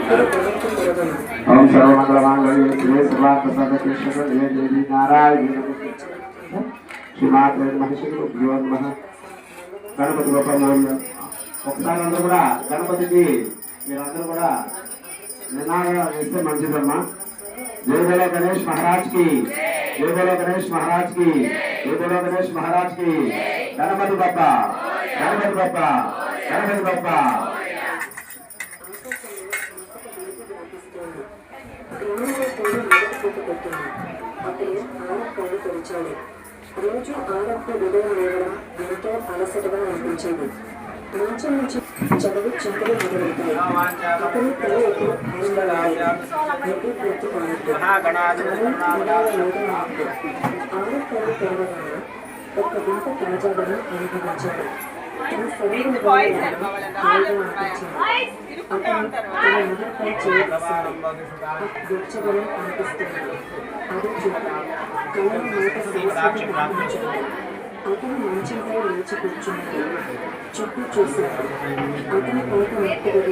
ओम सर्वमंगलमांगल्ये शिवे सर्वार्थसाधकेश्वरये देवी नारायणी श्रीमाते महर्षिभ्यो नमः गणपति बप्पा मोरया ఒకసారి అందరూ కూడా గణపతికి మీరందరూ కూడా నినాదం వేస్తే మంచిదమ్మా जय बोलो गणेश महाराज की जय बोलो गणेश महाराज की जय बोलो गणेश महाराज की गणपति बप्पा गणपति बप्पा गणपति बप्पा రోజు ఆడకు ఉదయం లేవడం ఎంతో అలసటగా అనిపించేది. మంచం నుంచి చదువు చింతలు మొదలవుతాయి. అతని తల ఎప్పుడు ఎప్పుడు పూర్తి కానట్టు ఆడకలు తెరవగానే ఒక వింత తాజాగా అనుభవించాడు. తన శరీరం అనిపించింది. అతను తన ముఖంపై చేయాల్సింది వెచ్చదనం అనిపిస్తుంది. అది చూపు కళ్ళ మాట సంస్కృతి ప్రారంభించాడు. అతను మంచంపై లేచి కూర్చున్నాడు. చుట్టూ చూశాడు. అతని కోట మెట్టుగా